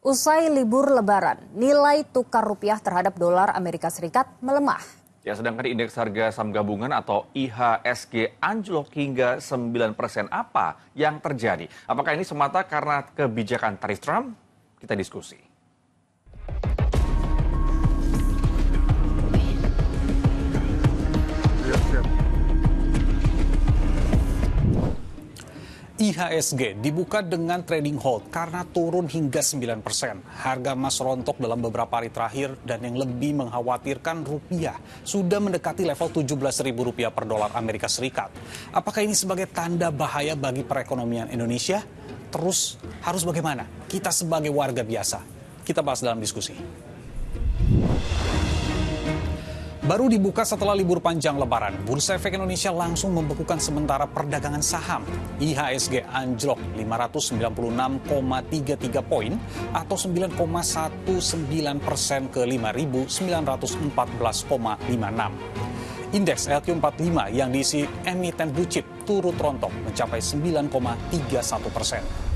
Usai libur Lebaran, nilai tukar rupiah terhadap dolar Amerika Serikat melemah. Ya, sedangkan indeks harga saham gabungan atau IHSG anjlok hingga 9%. Apa yang terjadi? Apakah ini semata karena kebijakan tarif Trump? Kita diskusi. IHSG dibuka dengan trading hold karena turun hingga 9%. Harga emas rontok dalam beberapa hari terakhir dan yang lebih mengkhawatirkan rupiah sudah mendekati level Rp17.000 per dolar Amerika Serikat. Apakah ini sebagai tanda bahaya bagi perekonomian Indonesia? Terus harus bagaimana? Kita sebagai warga biasa. Kita bahas dalam diskusi. Baru dibuka setelah libur panjang Lebaran, Bursa Efek Indonesia langsung membekukan sementara perdagangan saham. IHSG anjlok 596,33 poin atau 9,19% ke 5.914,56. Indeks LQ45 yang diisi emiten blue chip turut rontok mencapai 9,31%.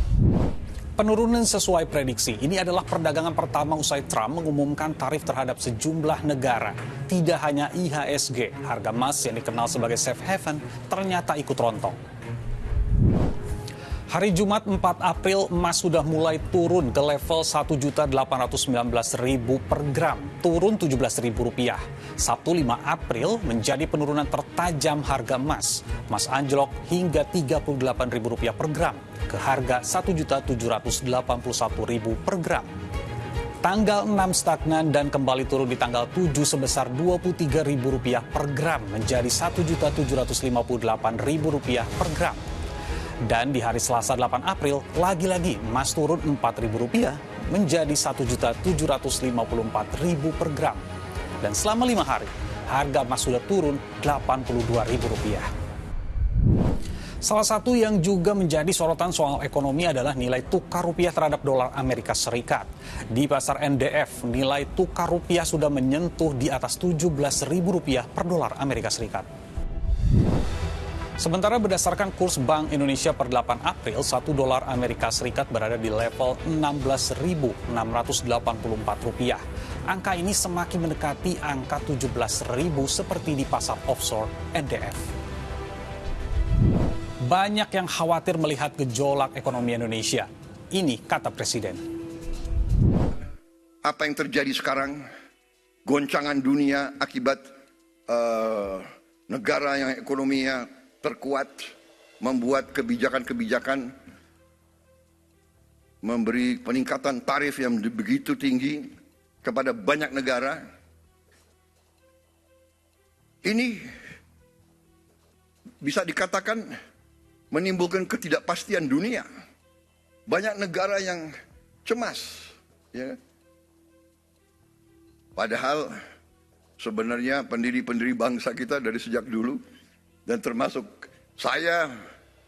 Penurunan sesuai prediksi. Ini adalah perdagangan pertama usai Trump mengumumkan tarif terhadap sejumlah negara. Tidak hanya IHSG, harga emas yang dikenal sebagai safe haven ternyata ikut rontok. Hari Jumat 4 April emas sudah mulai turun ke level Rp1.819.000 per gram, turun Rp17.000. Sabtu 5 April menjadi penurunan tertajam harga emas. Emas anjlok hingga Rp38.000 per gram ke harga Rp1.781.000 per gram. Tanggal 6 stagnan dan kembali turun di tanggal 7 sebesar Rp23.000 per gram menjadi Rp1.758.000 per gram. Dan di hari Selasa 8 April, lagi-lagi emas turun Rp4.000 menjadi Rp1.754.000 per gram. Dan selama 5 hari, harga emas sudah turun Rp82.000. Salah satu yang juga menjadi sorotan soal ekonomi adalah nilai tukar rupiah terhadap dolar Amerika Serikat. Di pasar NDF, nilai tukar rupiah sudah menyentuh di atas Rp17.000 per dolar Amerika Serikat. Sementara berdasarkan kurs Bank Indonesia per 8 April, 1 dolar Amerika Serikat berada di level Rp16.684. Angka ini semakin mendekati angka 17.000 seperti di pasar offshore NDF. Banyak yang khawatir melihat gejolak ekonomi Indonesia. Ini kata Presiden. Apa yang terjadi sekarang, goncangan dunia akibat negara yang ekonominya terkuat, membuat kebijakan-kebijakan, memberi peningkatan tarif yang begitu tinggi kepada banyak negara. Ini bisa dikatakan menimbulkan ketidakpastian dunia. Banyak negara yang cemas, ya. Padahal sebenarnya pendiri-pendiri bangsa kita dari sejak dulu, dan termasuk saya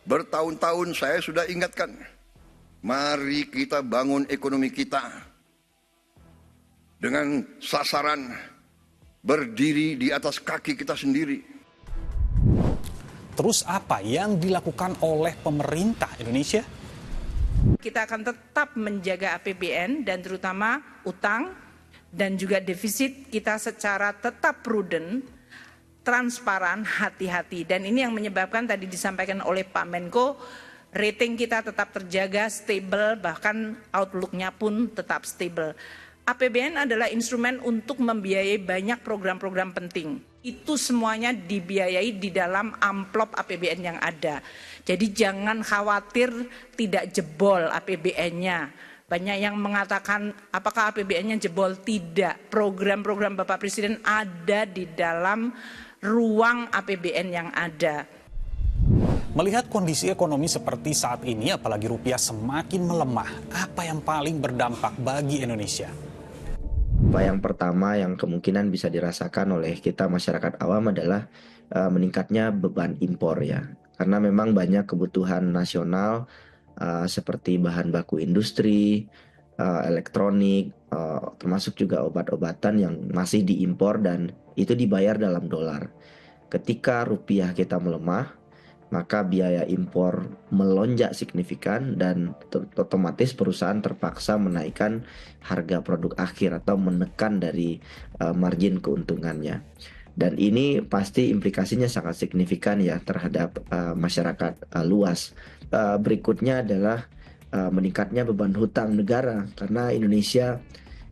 bertahun-tahun saya sudah ingatkan, mari kita bangun ekonomi kita dengan sasaran berdiri di atas kaki kita sendiri. Terus apa yang dilakukan oleh pemerintah Indonesia? Kita akan tetap menjaga APBN dan terutama utang dan juga defisit kita secara tetap prudent, transparan, hati-hati. Dan ini yang menyebabkan tadi disampaikan oleh Pak Menko, rating kita tetap terjaga, stable, bahkan outlook-nya pun tetap stable. APBN adalah instrumen untuk membiayai banyak program-program penting. Itu semuanya dibiayai di dalam amplop APBN yang ada. Jadi jangan khawatir tidak jebol APBN-nya. Banyak yang mengatakan apakah APBN-nya jebol? Tidak. Program-program Bapak Presiden ada di dalam ruang APBN yang ada. Melihat kondisi ekonomi seperti saat ini, apalagi rupiah semakin melemah, apa yang paling berdampak bagi Indonesia? Yang pertama yang kemungkinan bisa dirasakan oleh kita masyarakat awam adalah meningkatnya beban impor ya. Karena memang banyak kebutuhan nasional seperti bahan baku industri, elektronik, termasuk juga obat-obatan yang masih diimpor dan itu dibayar dalam dolar. Ketika rupiah kita melemah, maka biaya impor melonjak signifikan dan otomatis perusahaan terpaksa menaikkan harga produk akhir atau menekan dari margin keuntungannya. Dan ini pasti implikasinya sangat signifikan ya terhadap masyarakat luas. Berikutnya adalah meningkatnya beban hutang negara karena Indonesia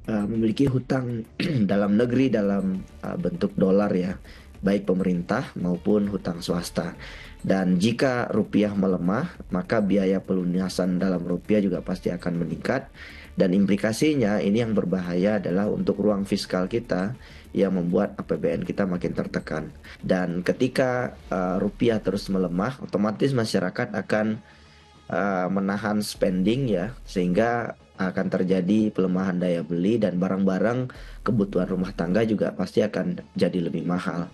memiliki hutang dalam negeri dalam bentuk dolar ya, baik pemerintah maupun hutang swasta. Dan jika rupiah melemah, maka biaya pelunasan dalam rupiah juga pasti akan meningkat. Dan implikasinya ini yang berbahaya adalah untuk ruang fiskal kita yang membuat APBN kita makin tertekan. Dan ketika rupiah terus melemah, otomatis masyarakat akan menahan spending ya, sehingga akan terjadi pelemahan daya beli dan barang-barang kebutuhan rumah tangga juga pasti akan jadi lebih mahal.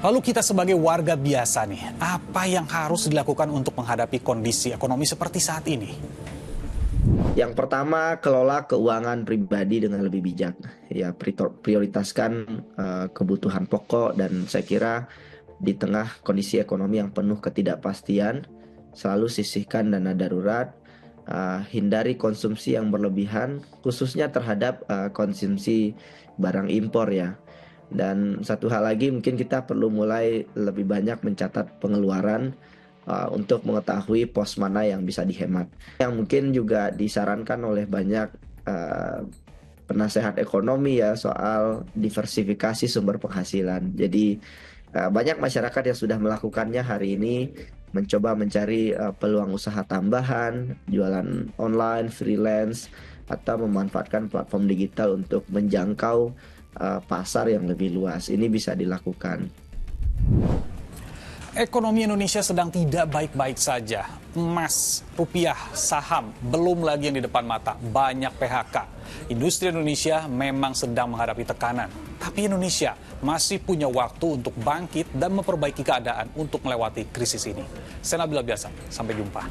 Lalu kita sebagai warga biasa nih, apa yang harus dilakukan untuk menghadapi kondisi ekonomi seperti saat ini? Yang pertama, kelola keuangan pribadi dengan lebih bijak. Ya, prioritaskan kebutuhan pokok, dan saya kira di tengah kondisi ekonomi yang penuh ketidakpastian, selalu sisihkan dana darurat, hindari konsumsi yang berlebihan, khususnya terhadap konsumsi barang impor ya. Dan satu hal lagi, mungkin kita perlu mulai lebih banyak mencatat pengeluaran untuk mengetahui pos mana yang bisa dihemat. Yang mungkin juga disarankan oleh banyak penasehat ekonomi ya soal diversifikasi sumber penghasilan. Jadi banyak masyarakat yang sudah melakukannya hari ini, mencoba mencari peluang usaha tambahan, jualan online, freelance, atau memanfaatkan platform digital untuk menjangkau pasar yang lebih luas. Ini bisa dilakukan. Ekonomi Indonesia sedang tidak baik-baik saja. Emas, rupiah, saham, belum lagi yang di depan mata, banyak PHK. Industri Indonesia memang sedang menghadapi tekanan. Tapi Indonesia masih punya waktu untuk bangkit dan memperbaiki keadaan untuk melewati krisis ini. Saya Nabila Biasa, sampai jumpa.